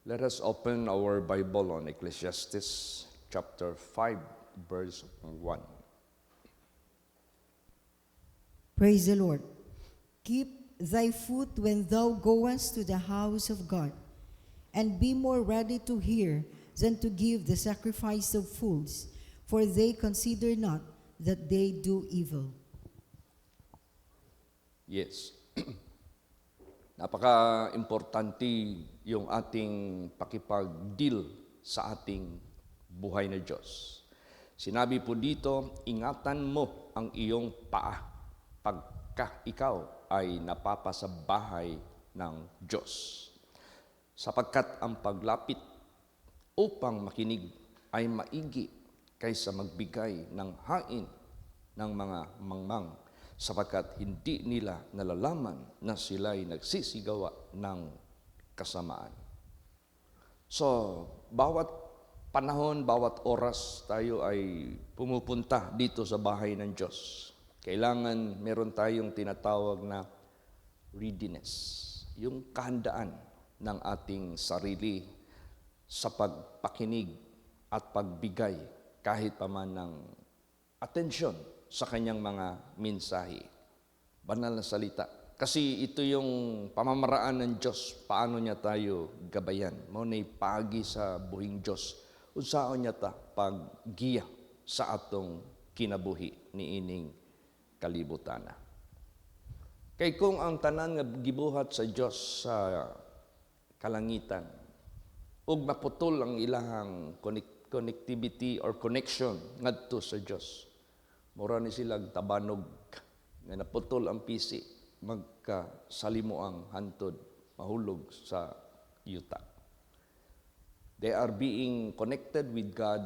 Let us open our Bible on Ecclesiastes chapter 5, verse 1. Praise the Lord. Keep thy foot when thou goest to the house of God, and be more ready to hear than to give the sacrifice of fools, for they consider not that they do evil. Yes. Napaka-importante yung ating pakipag-deal sa ating buhay na Diyos. Sinabi po dito, ingatan mo ang iyong paa pagka ikaw ay napapasa bahay ng Diyos. Sapagkat ang paglapit upang makinig ay maigi kaysa magbigay ng hain ng mga mangmang, sapagkat hindi nila nalalaman na sila'y nagsisigawa ng kasamaan. So, bawat panahon, bawat oras tayo ay pumupunta dito sa bahay ng Diyos. Kailangan meron tayong tinatawag na readiness, yung kahandaan ng ating sarili sa pagpakinig at pagbigay kahit pa man ng atensyon sa kanyang mga mensahe. Banal na salita. Kasi ito yung pamamaraan ng Diyos, paano niya tayo gabayan. Maunay pagi sa buhing Diyos, unsaon niya ta paggiya sa atong kinabuhi ni ining kalibutana. Kay kung ang tanan nga gibuhat sa Diyos sa kalangitan, ug maputol ang ilahang connectivity or connection ngadto sa Diyos, mura ni silang tabanog nga naputol ang pisi, magkasalimo ang hantod, mahulog sa yuta. They are being connected with God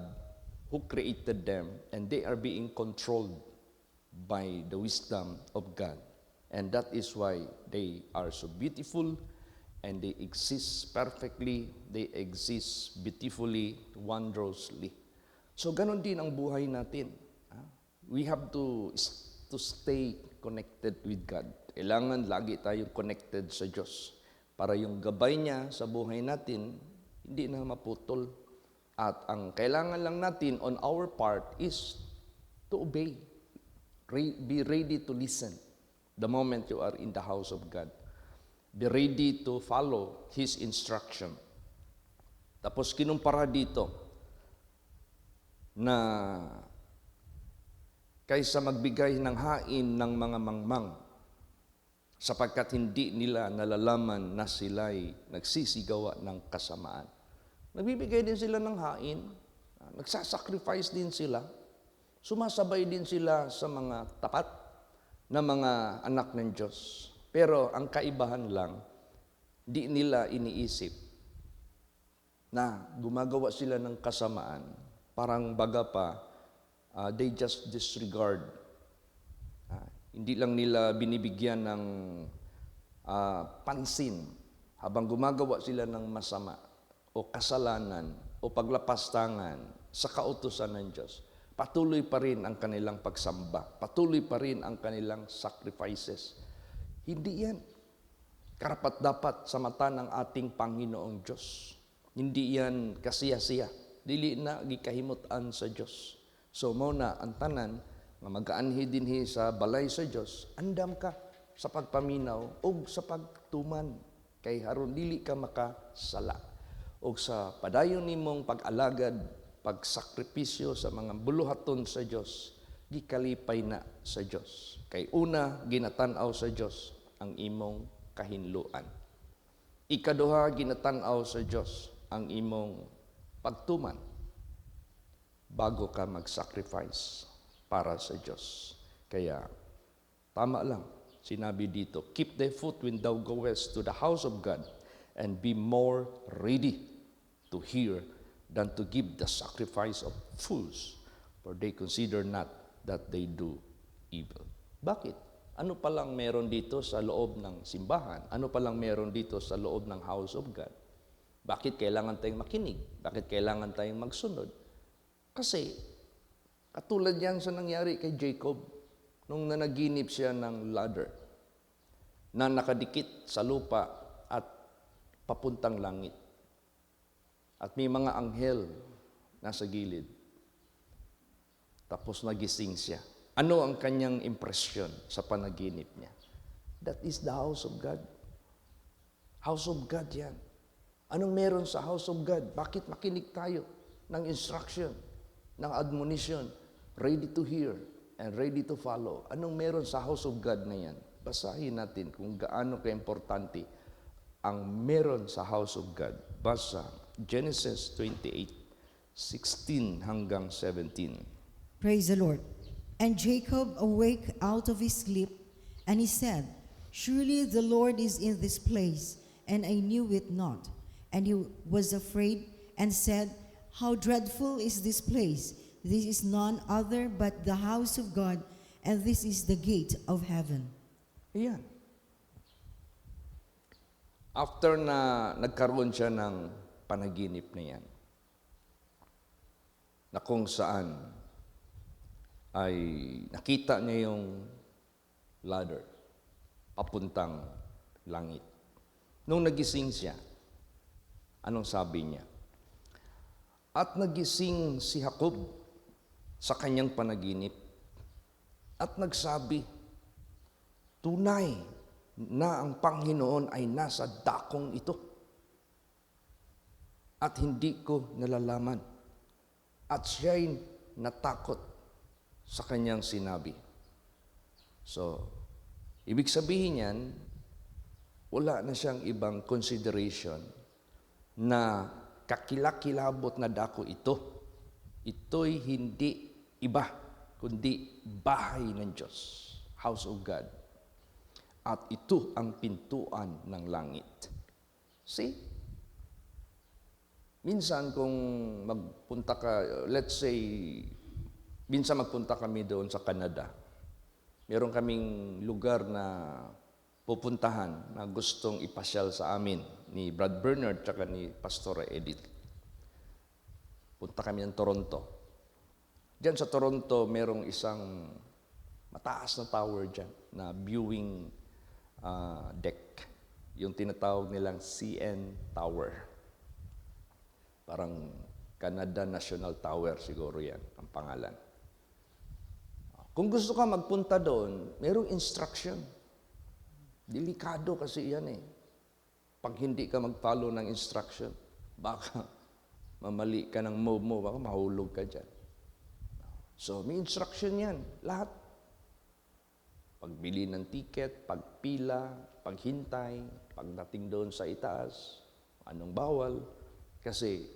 who created them, and they are being controlled by the wisdom of God. And that is why they are so beautiful, and they exist perfectly, they exist beautifully, wondrously. So ganon din ang buhay natin. We have to stay connected with God. Kailangan lagi tayong connected sa Diyos para yung gabay niya sa buhay natin hindi na maputol. At ang kailangan lang natin on our part is to obey. Be ready to listen the moment you are in the house of God. Be ready to follow His instruction. Tapos kinumpara dito na kaysa magbigay ng hain ng mga mangmang, sapagkat hindi nila nalalaman na sila'y nagsisigawa ng kasamaan. Nagbibigay din sila ng hain, nagsasacrifice din sila, sumasabay din sila sa mga tapat na mga anak ng Diyos. Pero ang kaibahan lang, di nila iniisip na gumagawa sila ng kasamaan, parang baga pa, they just disregard. Hindi lang nila binibigyan ng pansin habang gumagawa sila ng masama o kasalanan o paglapastangan sa kautusan ng Diyos. Patuloy pa rin ang kanilang pagsamba. Patuloy pa rin ang kanilang sacrifices. Hindi yan karapat-dapat sa mata ng ating Panginoong Diyos. Hindi yan kasiya-siya. Dili na gikahimutan sa Diyos. So muna ang tanan nga mag-aanhi dinhi sa balay sa Dios, andam ka sa pagpaminaw o sa pagtuman kay haron dili ka makasala. O sa padayon nimong pag-alagad, pagsakripisyo sa mga buluhaton sa Dios, gikalipay na sa Dios. Kay una ginatan-aw sa Dios ang imong kahinluan. Ikaduha ginatan-aw sa Dios ang imong pagtuman bago ka mag-sacrifice para sa Diyos. Kaya, tama lang, sinabi dito, keep thy foot when thou goest to the house of God, and be more ready to hear than to give the sacrifice of fools, for they consider not that they do evil. Bakit? Ano palang meron dito sa loob ng simbahan? Ano palang meron dito sa loob ng house of God? Bakit kailangan tayong makinig? Bakit kailangan tayong magsunod? Kasi, katulad yan sa nangyari kay Jacob nung nanaginip siya ng ladder na nakadikit sa lupa at papuntang langit. At may mga anghel nasa gilid. Tapos nagising siya. Ano ang kanyang impresyon sa panaginip niya? That is the house of God. House of God yan. Anong meron sa house of God? Bakit makinig tayo ng instruction, ng admonition, ready to hear and ready to follow? Anong meron sa house of God na yan? Basahin natin kung gaano ka-importante ang meron sa house of God. Basa Genesis 28:16 hanggang 17. Praise the Lord. And Jacob awake out of his sleep, and he said, Surely the Lord is in this place, and I knew it not. And he was afraid and said, How dreadful is this place! This is none other but the house of God, and this is the gate of heaven. Ayan. After na nagkaroon siya ng panaginip na yan, na kung saan ay nakita niya yung ladder papuntang langit. Nung nagising siya, anong sabi niya? At nagising si Jacob sa kanyang panaginip at nagsabi, tunay na ang Panginoon ay nasa dakong ito at hindi ko nalalaman. At siya'y natakot sa kanyang sinabi. So, ibig sabihin yan, wala na siyang ibang consideration na kakilakilabot na dako ito. Ito'y hindi iba, kundi bahay ng Diyos, house of God. At ito ang pintuan ng langit. See? Minsan kung magpunta ka, let's say, minsan magpunta kami doon sa Canada. Meron kaming lugar na pupuntahan na gustong ipasyal sa amin ni Brad Bernard at ni Pastora Edith. Punta kami ng Toronto. Diyan sa Toronto, merong isang mataas na tower dyan na viewing deck. Yung tinatawag nilang CN Tower. Parang Canada National Tower siguro yan ang pangalan. Kung gusto ka magpunta doon, merong instruction. Delikado kasi yan eh. Pag hindi ka mag-follow ng instruction, baka mamali ka ng move mo, baka mahulog ka dyan. So, may instruction yan. Lahat. Pagbili ng ticket, pagpila, paghintay, pagdating doon sa itaas, anong bawal, kasi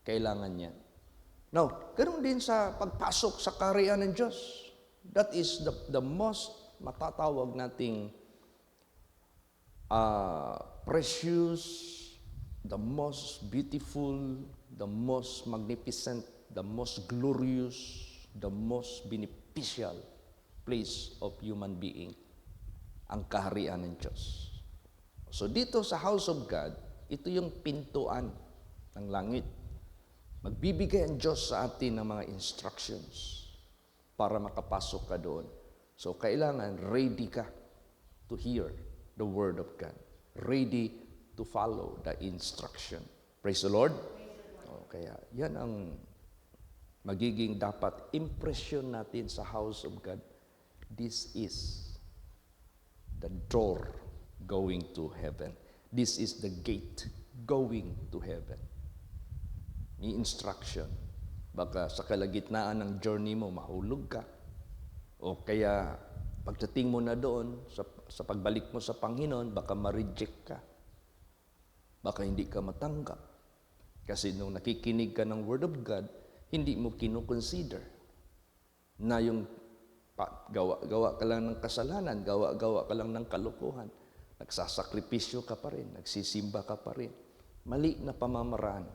kailangan yan. Now, ganoon din sa pagpasok sa kaharian ng Diyos. That is the most matatawag nating precious, the most beautiful, the most magnificent, the most glorious, the most beneficial place of human being, ang kaharian ng Diyos. So dito sa house of God, ito yung pintuan ng langit. Magbibigay ang Diyos sa atin ng mga instructions para makapasok ka doon. So kailangan ready ka to hear the Word of God. Ready to follow the instruction. Praise the Lord. Kaya yan ang magiging dapat impression natin sa house of God. This is the door going to heaven. This is the gate going to heaven. May instruction. Baka sa kalagitnaan ng journey mo, mahulog ka. O kaya pagdating mo na doon, sa pagbalik mo sa Panginoon, baka ma-reject ka. Baka hindi ka matanggap. Kasi nung nakikinig ka ng Word of God, hindi mo kinukonsider na yung gawa ka lang ng kasalanan, gawa ka lang ng kalokohan, nagsasakripisyo ka pa rin, nagsisimba ka pa rin. Mali na pamamaraan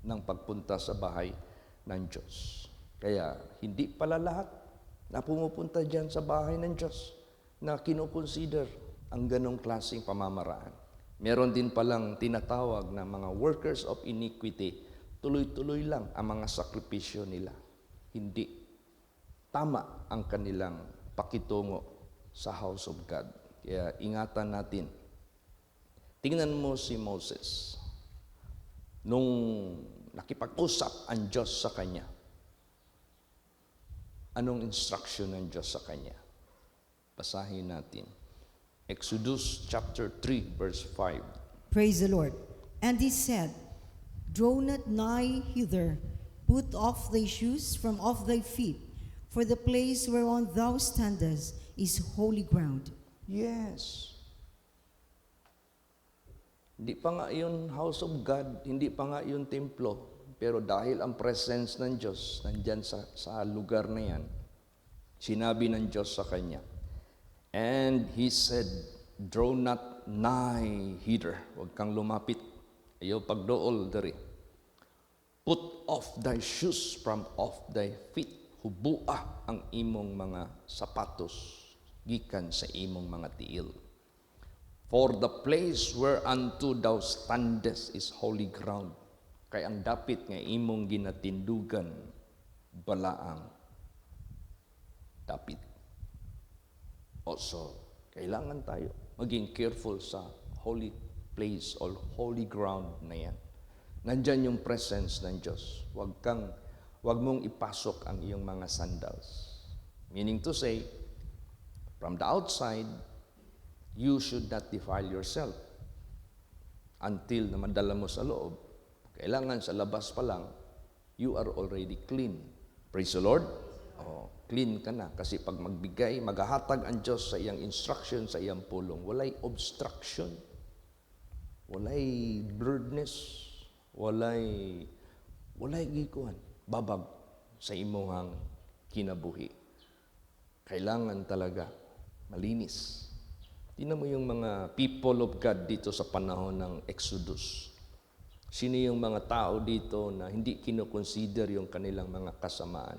ng pagpunta sa bahay ng Diyos. Kaya hindi pala lahat na pumupunta dyan sa bahay ng Diyos na kinukonsider ang ganong klaseng pamamaraan. Meron din palang tinatawag na mga workers of iniquity, tuloy-tuloy lang ang mga sakripisyo nila. Hindi tama ang kanilang pakitungo sa house of God. Kaya ingatan natin. Tingnan mo si Moses. Nung nakipag-usap ang Diyos sa kanya. Anong instruction ng Diyos sa kanya? Basahin natin. Exodus chapter 3, verse 5. Praise the Lord. And he said, Draw not nigh hither, put off thy shoes from off thy feet, for the place whereon thou standest is holy ground. Yes. Hindi pa nga yung house of God, hindi pa nga yung templo, pero dahil ang presence ng Diyos nandyan sa lugar na yan, sinabi ng Diyos sa kanya, and he said, draw not nigh hither. Huwag kang lumapit. Ayaw pagdool dari. Put off thy shoes from off thy feet. Hubua ang imong mga sapatos gikan sa imong mga tiil. For the place whereunto thou standest is holy ground. Kaya ang dapit nga imong ginatindugan, balaang dapit. Also, kailangan tayo maging careful sa holy place or holy ground na yan. Nandyan yung presence ng Diyos. Wag mong ipasok ang iyong mga sandals. Meaning to say, from the outside, you should not defile yourself until na madala mo sa loob. Kailangan sa labas pa lang, you are already clean. Praise the Lord. Oh, clean ka na. Kasi pag magbigay, maghahatag ang Diyos sa iyang instruction, sa iyang pulong. Walay obstruction. Walay blurredness. Walay gikuhan. Babag sa imong kinabuhi. Kailangan talaga malinis. Tingnan mo yung mga people of God dito sa panahon ng Exodus. Sino yung mga tao dito na hindi kinoconsider yung kanilang mga kasamaan?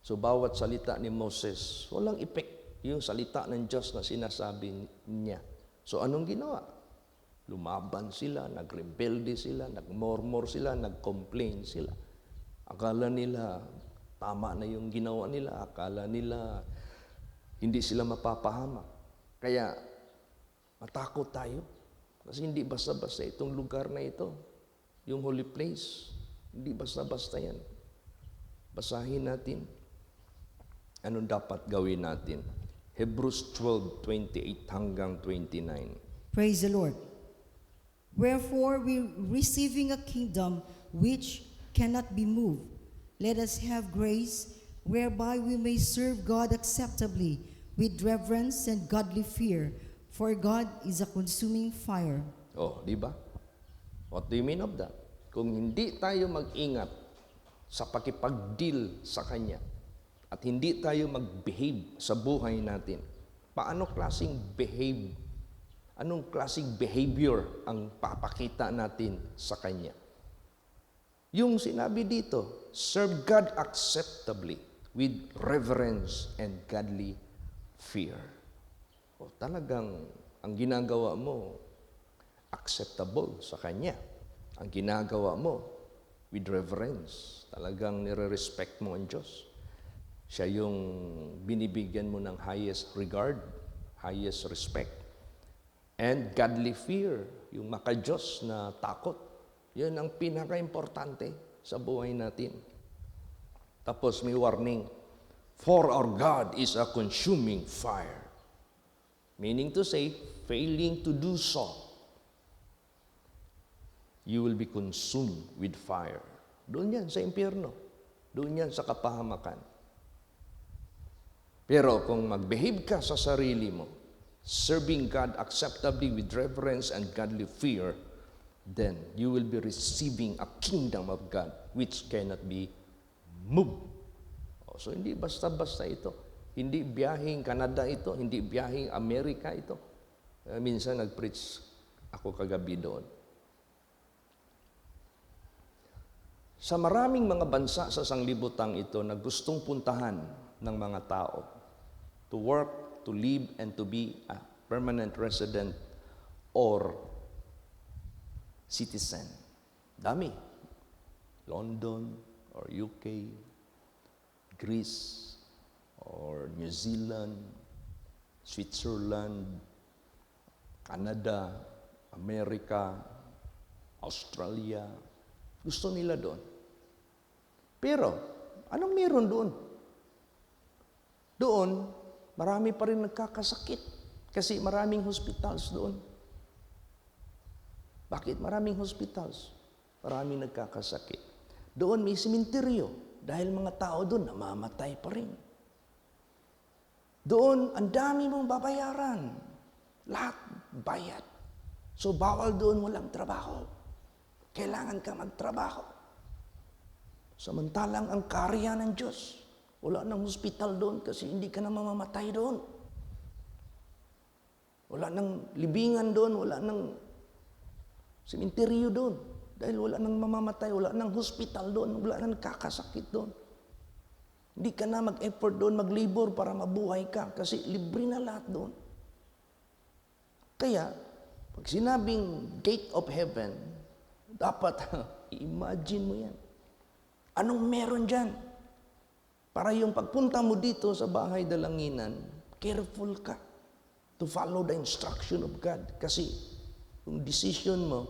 So bawat salita ni Moses, walang effect yung salita ng Diyos na sinasabi niya. So anong ginawa? Lumaban sila, nagrebelde sila, nagmurmur sila, nagcomplain sila. Akala nila tama na yung ginawa nila. Akala nila hindi sila mapapahamak. Kaya matakot tayo. Kasi hindi basta-basta itong lugar na ito. Yung holy place. Hindi basta-basta yan. Basahin natin. Anong dapat gawin natin? Hebrews 12:28 hanggang 29. Praise the Lord. Wherefore, we receiving a kingdom which cannot be moved, let us have grace whereby we may serve God acceptably with reverence and godly fear, for God is a consuming fire. Oh, di ba? What do you mean of that? Kung hindi tayo mag-ingat sa pakipag-deal sa Kanya at hindi tayo mag-behave sa buhay natin, paano klaseng behave? Anong klaseng behavior ang papakita natin sa Kanya? Yung sinabi dito, serve God acceptably with reverence and godly fear. O talagang ang ginagawa mo, acceptable sa Kanya. Ang ginagawa mo, with reverence. Talagang nire-respect mo ang Diyos. Siya yung binibigyan mo ng highest regard, highest respect. And godly fear, yung maka-Diyos na takot. Yun ang pinaka-importante sa buhay natin. Tapos may warning, for our God is a consuming fire. Meaning to say, failing to do so, you will be consumed with fire. Doon yan sa impyerno. Doon yan sa kapahamakan. Pero kung mag-behave ka sa sarili mo, serving God acceptably with reverence and godly fear, then you will be receiving a kingdom of God which cannot be moved. So hindi basta-basta ito. Hindi biyaheng Canada ito, hindi biyaheng Amerika ito. Minsan nag-preach ako kagabi doon. Sa maraming mga bansa sa sanglibutang ito na gustong puntahan ng mga tao to work, to live, and to be a permanent resident or citizen. Dami. London or UK, Greece or New Zealand, Switzerland, Canada, America, Australia. Gusto nila doon. Pero, anong meron doon? Doon, marami pa rin nagkakasakit. Kasi maraming hospitals doon. Bakit maraming hospitals? Maraming nagkakasakit. Doon may simenteryo dahil mga tao doon namamatay pa rin. Doon, ang dami mong babayaran. Lahat bayad. So, bawal doon walang trabaho. Kailangan ka magtrabaho. Samantalang ang karya ng Diyos, wala nang hospital doon kasi hindi ka na mamamatay doon. Wala nang libingan doon, wala nang simenteryo doon. Dahil wala nang mamamatay, wala nang hospital doon, wala nang kakasakit doon. Hindi ka na mag-effort doon, mag-labor para mabuhay ka kasi libre na lahat doon. Kaya, pag sinabing gate of heaven, dapat i-imagine mo yan. Anong meron dyan? Para yung pagpunta mo dito sa bahay dalanginan, careful ka to follow the instruction of God. Kasi yung decision mo,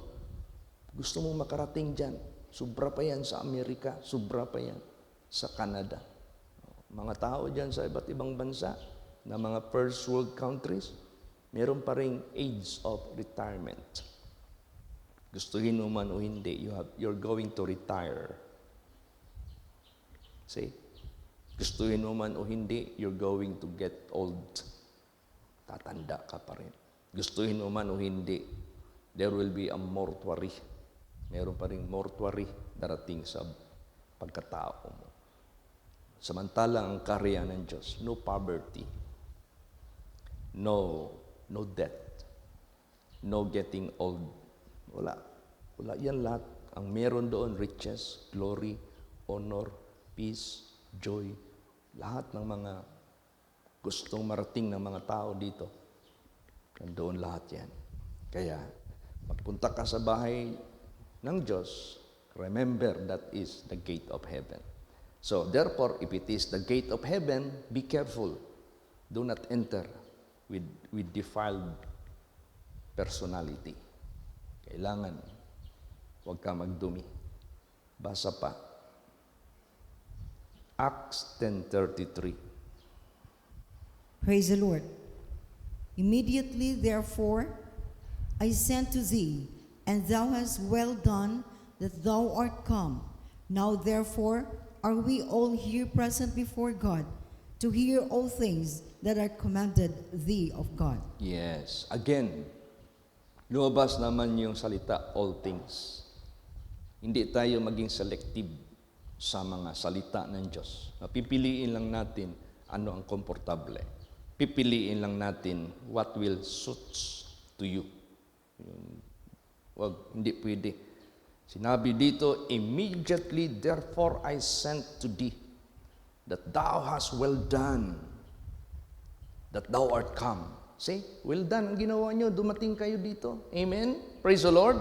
gusto mong makarating dyan, sobra pa yan sa Amerika, sobra pa yan sa Canada. Mga tao dyan sa iba't ibang bansa, na mga first world countries, meron pa ring age of retirement. Gustuhin mo man o hindi, you're going to retire. See? Gustuhin mo man o hindi, you're going to get old. Tatanda ka pa rin. Gustuhin mo man o hindi, there will be a mortuary. Meron pa rin mortuary darating sa pagkatao mo. Samantalang ang karya ng Diyos, no poverty, no death, no getting old. Wala yan lahat. Ang meron doon, riches, glory, honor, peace, joy, lahat ng mga gustong marating ng mga tao dito, nandoon lahat yan. Kaya, magpunta ka sa bahay ng Diyos, remember that is the gate of heaven. So, therefore, if it is the gate of heaven, be careful. Do not enter with defiled personality. Kailangan, huwag ka magdumi. Basa pa. Acts 10:33. Praise the Lord. Immediately, therefore, I sent to thee, and thou hast well done that thou art come. Now, therefore, are we all here present before God to hear all things that are commanded thee of God? Yes. Again, lumabas naman yung salita, all things. Hindi tayo maging selective sa mga salita ng Diyos. Pipiliin lang natin ano ang komportable. Pipiliin lang natin what will suits to you. Hindi pwede. Sinabi dito, immediately therefore I sent to thee, that thou hast well done, that thou art come. See, well done ang ginawa nyo, dumating kayo dito. Amen? Praise the Lord.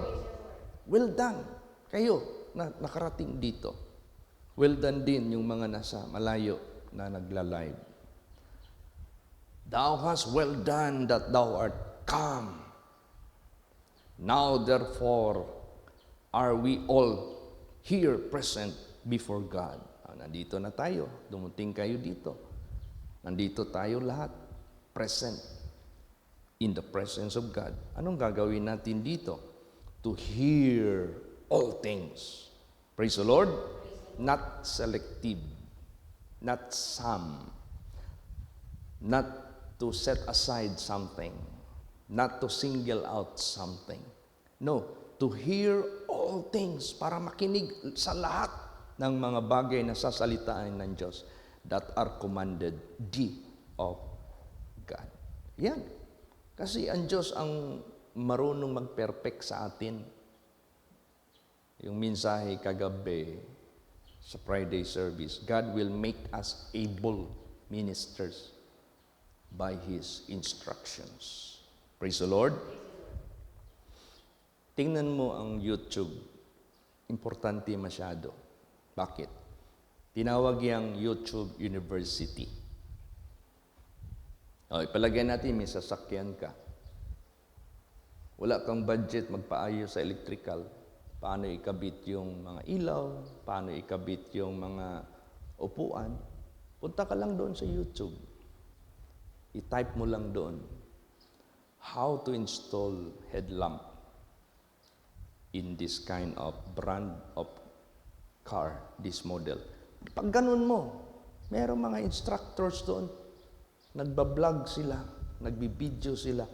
Well done. Kayo na nakarating dito. Well done din yung mga nasa malayo na nagla-live. Thou hast well done that thou art come. Now therefore are we all here present before God. Nandito na tayo. Dumating kayo dito. Nandito tayo lahat. Present. In the presence of God. Anong gagawin natin dito? To hear all things. Praise the Lord. Not selective. Not some. Not to set aside something. Not to single out something. No, to hear all things, para makinig sa lahat ng mga bagay na sasalitaan ng Diyos that are commanded thee of God. Yan. Kasi ang Diyos ang marunong mag-perfect sa atin. Yung mensahe kagabi sa Friday service, God will make us able ministers by His instructions. Praise the Lord. Tingnan mo ang YouTube. Importante masyado. Bakit? Tinawag yang YouTube University. Ipalagay natin, may sasakyan ka. Wala kang budget magpaayos sa electrical. paano ikabit yung mga ilaw, paano ikabit yung mga upuan, punta ka lang doon sa YouTube. I-type mo lang doon, how to install headlamp in this kind of brand of car, this model. Pag ganun mo, merong mga instructors doon, nagbablog sila, nagbibideo sila.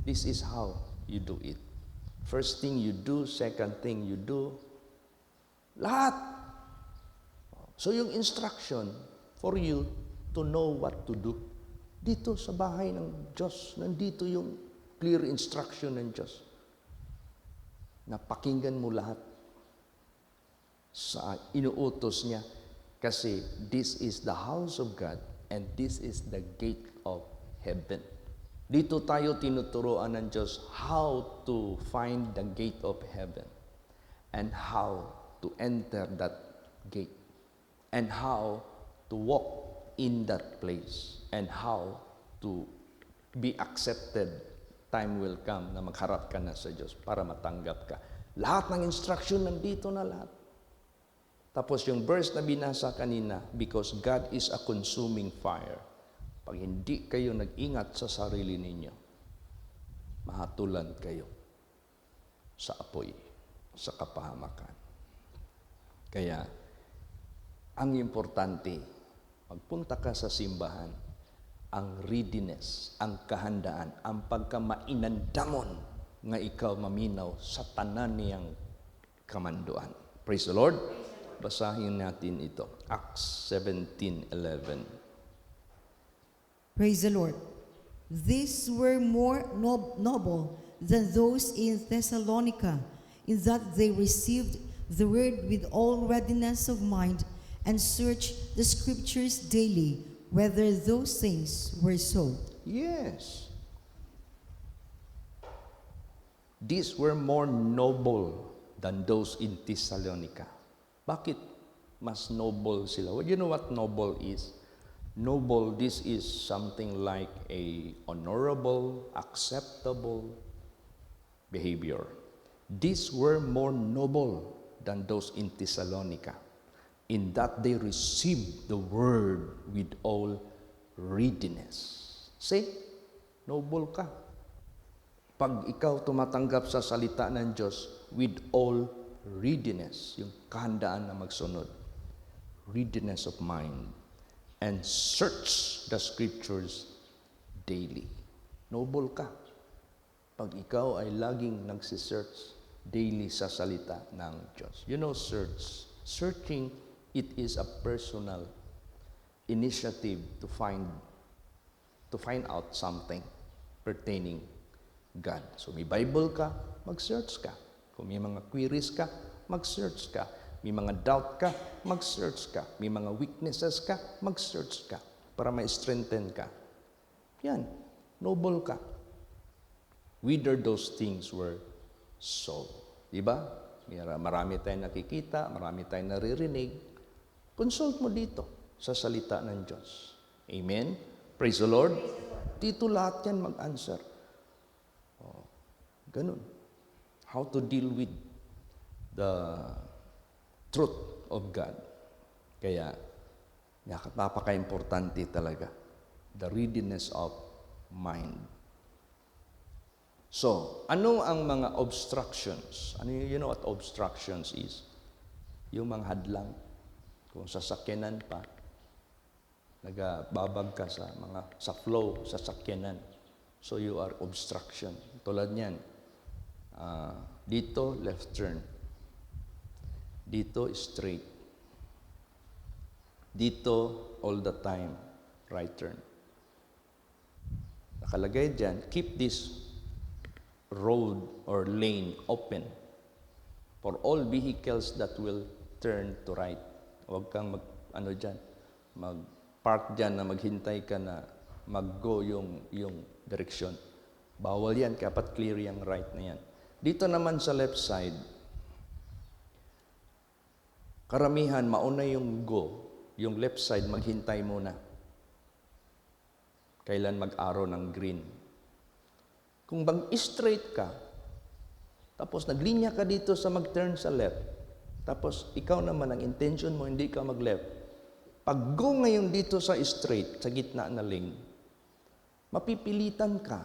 This is how you do it. First thing you do, second thing you do, lahat. So yung instruction for you to know what to do, dito sa bahay ng Diyos, nandito yung clear instruction ng Diyos. Napakinggan mo lahat sa inuutos niya kasi this is the house of God and this is the gate of heaven. Dito tayo tinuturoan ng Diyos how to find the gate of heaven and how to enter that gate and how to walk in that place and how to be accepted. Time will come na magharap ka na sa Diyos para matanggap ka. Lahat ng instruction nandito na lahat. Tapos yung verse na binasa kanina, because God is a consuming fire. Pag hindi kayo nag-ingat sa sarili ninyo, mahatulan kayo sa apoy, sa kapahamakan. Kaya, ang importante, magpunta ka sa simbahan, ang readiness, ang kahandaan, ang pagkamainandamon nga ikaw maminaw sa tanan niyang kamanduan. Praise the Lord. Basahin natin ito. Acts 17:11. Praise the Lord. These were more noble than those in Thessalonica, in that they received the word with all readiness of mind and searched the scriptures daily, whether those things were so. Yes. These were more noble than those in Thessalonica. Bakit mas noble sila? Well, you know what noble is? Noble, this is something like a honorable, acceptable behavior. These were more noble than those in Thessalonica, in that they received the word with all readiness. See, noble ka. Pag ikaw tumatanggap sa salita ng Diyos with all readiness, yung kahandaan na magsunod, readiness of mind, and search the scriptures daily. Noble ka. Pag ikaw ay laging nagsisearch daily sa salita ng Diyos. You know, searching, it is a personal initiative to find out something pertaining God. So may Bible ka, mag-search ka. Kung may mga queries ka, mag-search ka. May mga doubt ka, mag-search ka. May mga weaknesses ka, mag-search ka. Para ma-strengthen ka. Yan, noble ka. Whether those things were so. Diba? Marami tayong nakikita, marami tayong naririnig. Consult mo dito sa salita ng Diyos. Amen? Praise the Lord. Dito lahat yan mag-answer. Oh, ganun. How to deal with the truth of God. Kaya, napaka-importante talaga. The readiness of mind. So, ano ang mga obstructions? You know what obstructions is? Yung mga hadlang. Kung sasakyanan pa, nagababag ka sa flow, sa sakyanan. So, you are obstruction. Tulad niyan, dito, left turn. Dito, straight. Dito, all the time, right turn. Nakalagay dyan, keep this road or lane open for all vehicles that will turn to right. Huwag kang mag-park dyan na maghintay ka na mag-go yung direksyon. Bawal yan, kapat clear yung right na yan. Dito naman sa left side, karamihan, mauna yung go. Yung left side, maghintay muna. Kailan mag-arrow ng green. Kung straight ka, Tapos naglinya ka dito sa mag-turn sa left. Tapos ikaw naman, ang intention mo, hindi ka mag-left. Pag go ngayon dito sa straight, sa gitna na lane, mapipilitan ka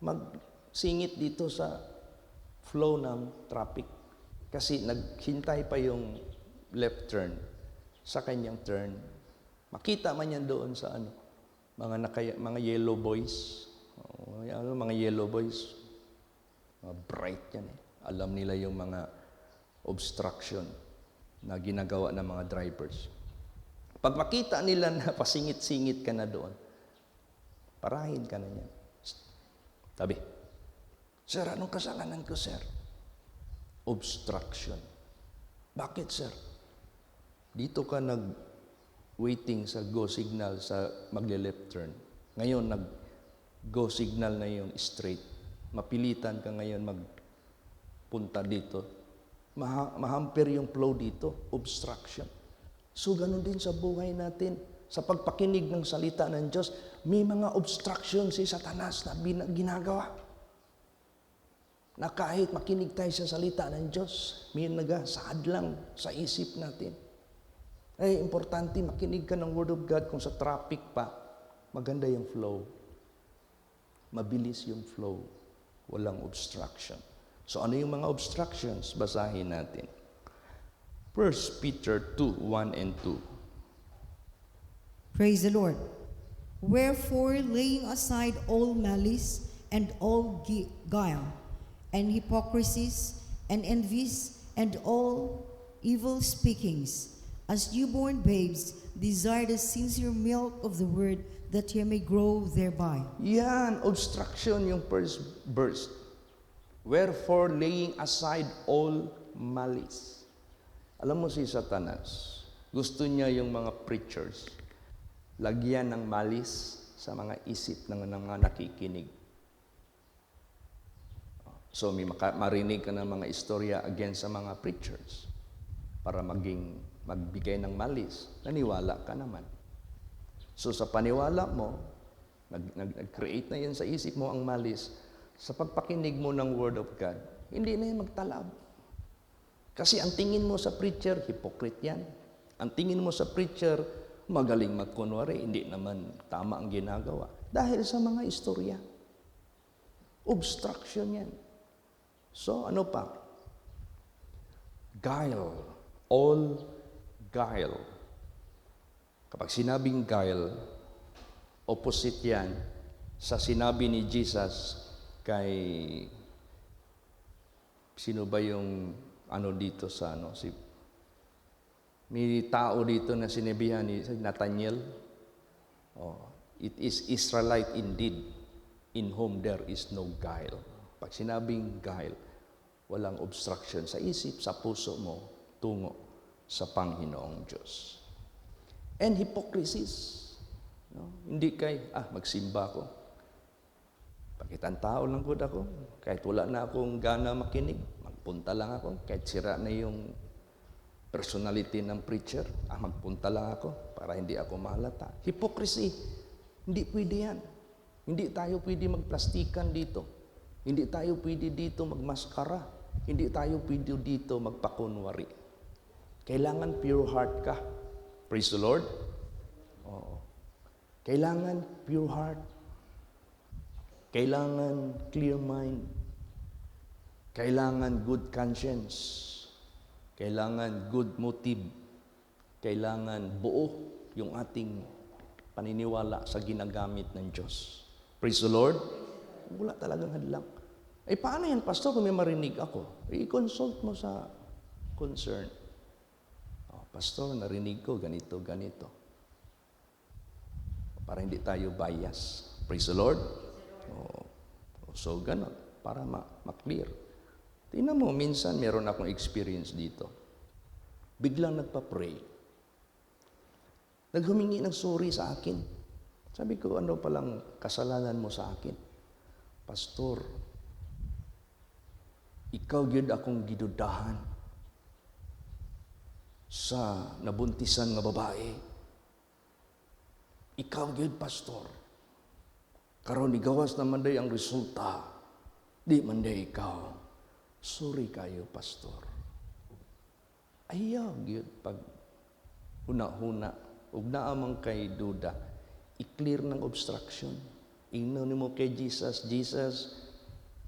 magsingit dito sa flow ng traffic. Kasi naghintay pa yung left turn sa kanyang turn. Makita man yan doon sa mga yellow boys. Mga yellow boys, mga bright yan eh. Alam nila yung mga obstruction na ginagawa ng mga drivers. Pag makita nila na pasingit-singit ka na doon, parahin ka na niyan. Sabi, "Sir, anong kasalanan ko, sir?" Obstruction. Bakit, sir? Dito ka waiting sa go signal sa magle-left turn. Ngayon, go signal na yung straight. Mapilitan ka ngayon magpunta dito. Mahamper yung flow dito, obstruction. So, ganun din sa buhay natin. Sa pagpakinig ng salita ng Diyos, may mga obstruction si Satanas na ginagawa. Na kahit makinig tayo sa salita ng Diyos, may nagasaad lang sa isip natin. Importante makinig ka ng Word of God kung sa traffic pa, maganda yung flow. Mabilis yung flow. Walang obstruction. So ano yung mga obstructions? Basahin natin. 1 Peter 2:1 and 2. Praise the Lord. Wherefore, laying aside all malice and all guile, and hypocrisies, and envies, and all evil speakings, as newborn babes, desire the sincere milk of the word, that ye may grow thereby. Yan, obstruction yung first verse. Wherefore, laying aside all malice. Alam mo si Satanas, gusto niya yung mga preachers, lagyan ng malis sa mga isip ng mga nakikinig. So, marinig ka ng mga istorya against sa mga preachers para magbigay ng malis. Naniwala ka naman. So, sa paniwala mo, nag-create na yan sa isip mo ang malis. Sa pagpakinig mo ng Word of God, hindi na yan magtalab. Kasi ang tingin mo sa preacher, hypocrite yan. Ang tingin mo sa preacher, magaling magkunwari, hindi naman tama ang ginagawa. Dahil sa mga istorya. Obstruction yan. So, ano pa? Guile. All guile. Kapag sinabing guile, opposite yan sa sinabi ni Jesus kay sino ba yung dito sa may tao dito na sinabihan ni Nathaniel, it is Israelite indeed, in whom there is no guile. Pag sinabing guile, walang obstruction sa isip, sa puso mo, tungo sa Panginoong Diyos. And hypocrisies. Hindi magsimba ko. Pakitang tao lang good ako. Kahit wala na akong gana makinig, magpunta lang ako. Kahit sira na yung personality ng preacher, magpunta lang ako para hindi ako mahalata. Hypocrisy. Hindi pwede yan. Hindi tayo pwede magplastikan dito. Hindi tayo pwede dito magmaskara. Hindi tayo pwede dito magpakunwari. Kailangan pure heart ka. Praise the Lord. Oo. Kailangan pure heart. Kailangan clear mind. Kailangan good conscience. Kailangan good motive. Kailangan buo yung ating paniniwala sa ginagamit ng Diyos. Praise the Lord. Wala talagang hadlang. Paano yan, Pastor, kung may marinig ako? I-consult mo sa concern. Pastor, narinig ko ganito, ganito. Para hindi tayo bias. Praise the Lord. So, ganon. Para ma-clear. Tingnan mo, minsan meron akong experience dito. Biglang nagpa-pray. Naghumingi ng sorry sa akin. Sabi ko, ano palang kasalanan mo sa akin? Pastor, ikaw gyud akong gidudahan sa nabuntisan nga babae. Ikaw gyud, Pastor. Karon igawas naman day ang resulta. Di man day ikaw. Sorry kayo, pastor. Ayaw, yun, pag huna-huna, ug naamang kay duda, i-clear ng obstruction. Ingnon mo kay Jesus, Jesus,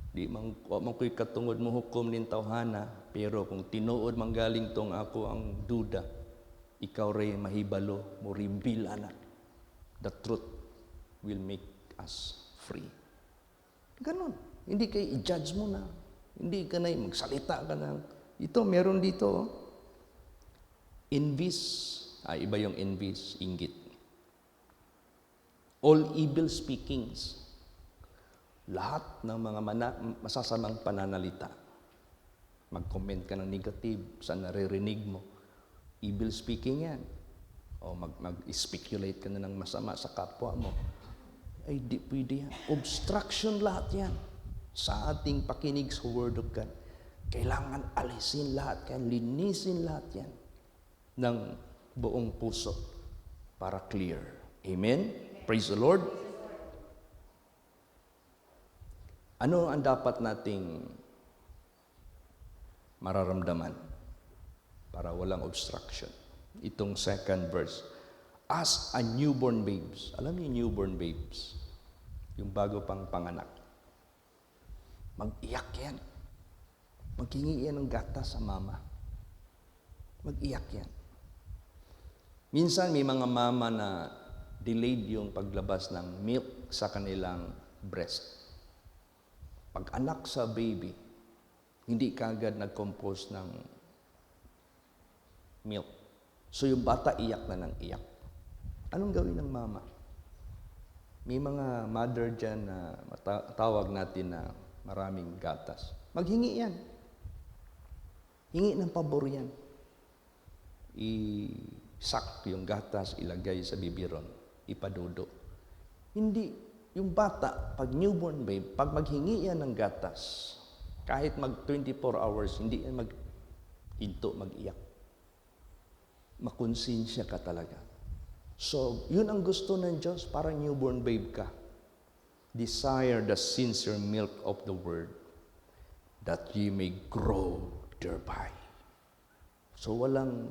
di man ko'y katungod mo hukom nin tawhana, pero kung tinuod manggaling tong ako ang duda, ikaw ray mahibalo, mo reveal anak. The truth will make us free. Ganon. Hindi kay i-judge mo na. Hindi ka na magsalita ka na. Ito, meron dito. Envies. Iba yung envies, inggit. All evil speakings. Lahat ng mga masasamang pananalita. Mag-comment ka ng negative sa naririnig mo. Evil speaking yan. O mag-speculate ka na ng masama sa kapwa mo. Ay di pwede yan. Obstruction lahat yan sa ating pakinig sa Word of God. Kailangan alisin lahat yan, linisin lahat yan ng buong puso para clear. Amen? Praise the Lord. Ano ang dapat nating mararamdaman para walang obstruction? Itong second verse. As a newborn babes. Alam niyo newborn babes? Yung bago pang panganak. Mag-iyak yan. Maghingi yan ng gata sa mama. Mag-iyak yan. Minsan may mga mama na delayed yung paglabas ng milk sa kanilang breast. Pag anak sa baby, hindi kagad nag-compose ng milk. So yung bata iyak na ng iyak. Anong gawin ng mama? May mga mother dyan na tawag natin na maraming gatas. Maghingi yan. Hingi ng pabor yan. I-sak yung gatas, ilagay sa bibiron, ipadudo. Hindi, yung bata, pag newborn babe, pag maghingi yan ng gatas, kahit mag 24 hours, hindi yan mag-hinto, mag-iyak. Makonsensya ka talaga. So, yun ang gusto ng Diyos para newborn babe ka. Desire the sincere milk of the word that ye may grow thereby. So, walang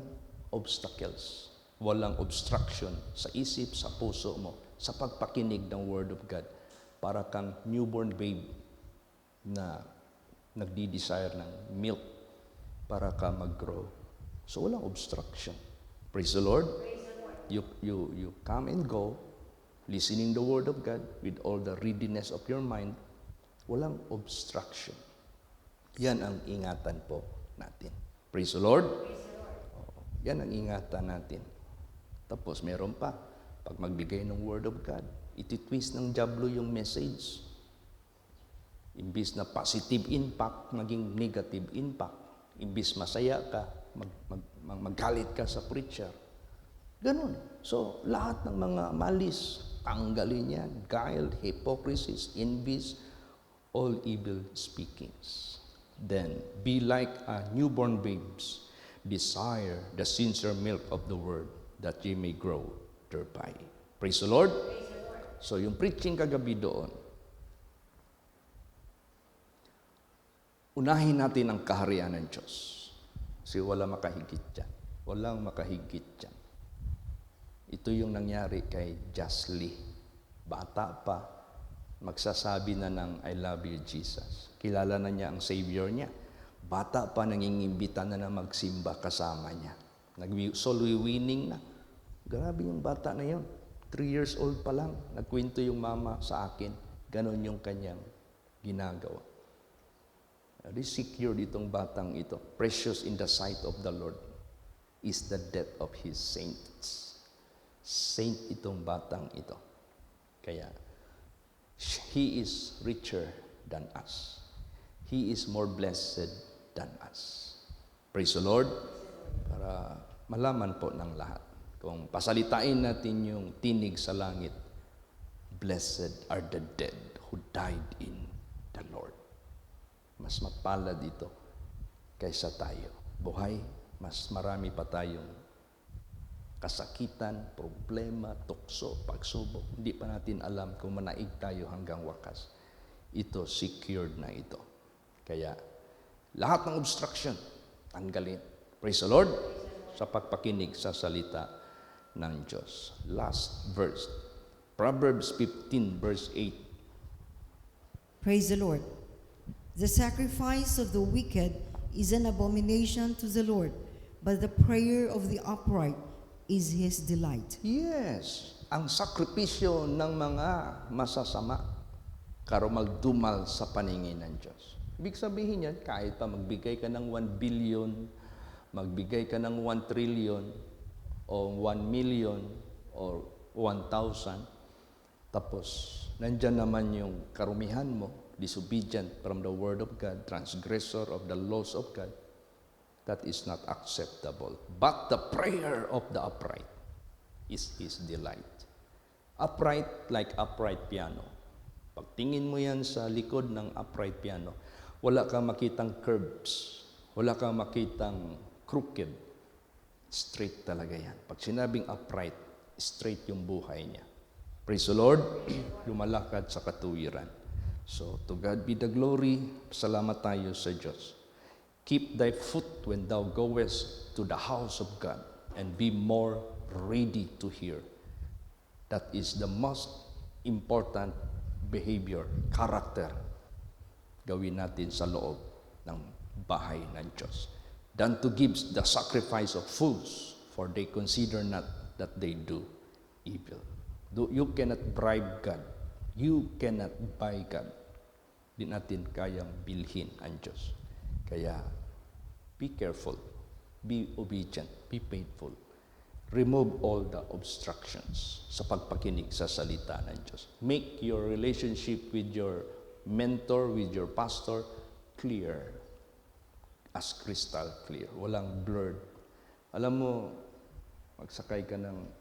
obstacles, walang obstruction sa isip, sa puso mo, sa pagpakinig ng Word of God para kang newborn babe na nagdi-desire ng milk para ka mag-grow. So, walang obstruction. Praise the Lord. You come and go, listening the Word of God with all the readiness of your mind, walang obstruction. Yan ang ingatan po natin. Praise the Lord. Yan ang ingatan natin. Tapos meron pa, pag magbigay ng Word of God, ititwist ng diablo yung message. Imbis na positive impact, maging negative impact. Imbis masaya ka, magalit ka sa preacher. Ganun. So, lahat ng mga malis, tanggalin yan. Guile, hypocrisies, envies, all evil speakings. Then, be like a newborn babes. Desire the sincere milk of the word that ye may grow thereby. Praise the Lord. Praise the Lord. So, yung preaching kagabi doon, unahin natin ang kaharian ng Diyos. Kasi wala makahigit dyan. Walang makahigit dyan. Ito yung nangyari kay Jasly. Bata pa, magsasabi na ng I love you, Jesus. Kilala na niya ang Savior niya. Bata pa, nangingimbita na magsimba kasama niya. Soul winning na. Grabe yung bata na yun. 3 years old pa lang. Nagkwento yung mama sa akin. Ganon yung kanyang ginagawa. Very secure itong batang ito. Precious in the sight of the Lord is the death of His saints. Saint itong batang ito. Kaya, he is richer than us. He is more blessed than us. Praise the Lord. Para malaman po ng lahat. Kung pasalitain natin yung tinig sa langit, blessed are the dead who died in the Lord. Mas mapalad ito kaysa tayo. Buhay, mas marami pa tayong kasakitan, problema, tukso, pagsubok. Hindi pa natin alam kung manaig tayo hanggang wakas. Ito, secured na ito. Kaya, Lahat ng obstruction, tanggalin. Praise the Lord. Sa pagpakinig sa salita ng Diyos. Last verse. Proverbs 15 verse 8. Praise the Lord. The sacrifice of the wicked is an abomination to the Lord, but the prayer of the upright is His delight. Yes, ang sakripisyo ng mga masasama karo magdumal sa paningin ng Diyos. Ibig sabihin yan, kahit pa magbigay ka ng 1 billion, magbigay ka ng 1 trillion, o 1 million, or 1,000, tapos nandyan naman yung karumihan mo, disobedient from the Word of God, transgressor of the laws of God, that is not acceptable. But the prayer of the upright is His delight. Upright like upright piano. Pagtingin mo yan sa likod ng upright piano, wala kang makitang curves, wala kang makitang crooked. Straight talaga yan. Pag sinabing upright, straight yung buhay niya. Praise the Lord, lumalakad sa katuwiran. So, to God be the glory. Salamat tayo sa Diyos. Keep thy foot when thou goest to the house of God, and be more ready to hear. That is the most important behavior, character, gawin natin sa loob ng bahay ng Diyos, than to give the sacrifice of fools, for they consider not that they do evil. You cannot bribe God. You cannot buy God. Di natin kayang bilhin ang Diyos. Kaya, be careful, be obedient, be faithful. Remove all the obstructions sa pagpakinig sa salita ng Diyos. Make your relationship with your mentor, with your pastor, clear. As crystal clear. Walang blurred. Alam mo,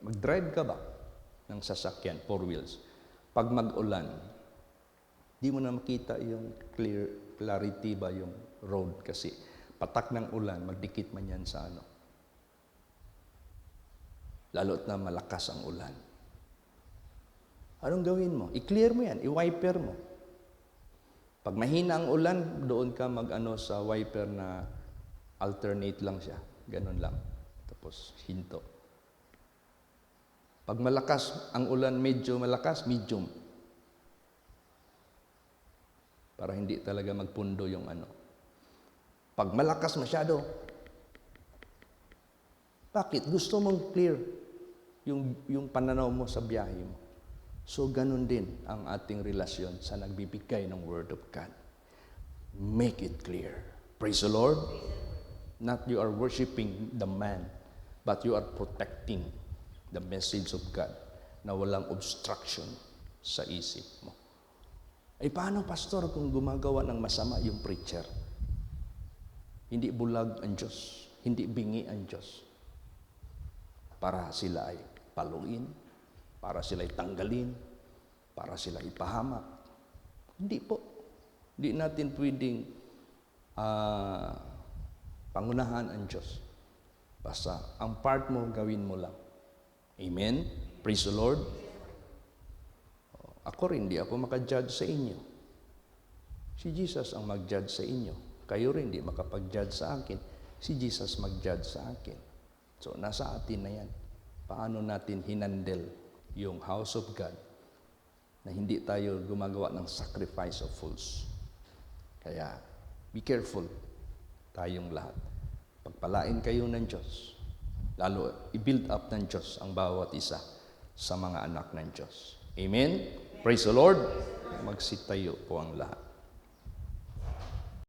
mag-drive ka ba ng sasakyan, 4 wheels? Pag mag-ulan, di mo na makita yung clarity ba yung road kasi patak ng ulan, magdikit man yan sa ano. Lalo't na malakas ang ulan. Anong gawin mo? I-clear mo yan, i-wiper mo. Pag mahina ang ulan, doon ka mag-ano sa wiper na alternate lang siya. Ganun lang. Tapos hinto. Pag malakas ang ulan, medyo malakas, medium. Para hindi talaga magpundo yung ano. Pag malakas masyado, bakit? Gusto mong clear yung pananaw mo sa biyahe mo. So, ganun din ang ating relasyon sa nagbibigay ng Word of God. Make it clear. Praise the Lord. Not you are worshiping the man, but you are protecting the message of God na walang obstruction sa isip mo. Ay, paano, pastor, kung gumagawa ng masama yung preacher? Hindi bulag ang Diyos. Hindi bingi ang Diyos. Para sila ay paluin, para sila ay tanggalin, para sila ay ipahamak. Hindi po. Hindi natin pwedeng pangunahan ang Diyos. Basta ang part mo, gawin mo lang. Amen? Praise the Lord. Ako rin, di ako makajudge sa inyo. Si Jesus ang mag-judge sa inyo. Kayo rin, di makapag-judge sa akin. Si Jesus mag-judge sa akin. So, nasa atin na yan. Paano natin hinandle yung house of God na hindi tayo gumagawa ng sacrifice of fools. Kaya, be careful tayong lahat. Pagpalain kayo ng Diyos. Lalo, i-build up ng Diyos ang bawat isa sa mga anak ng Diyos. Amen? Praise the Lord. Magsitayo po ang lahat.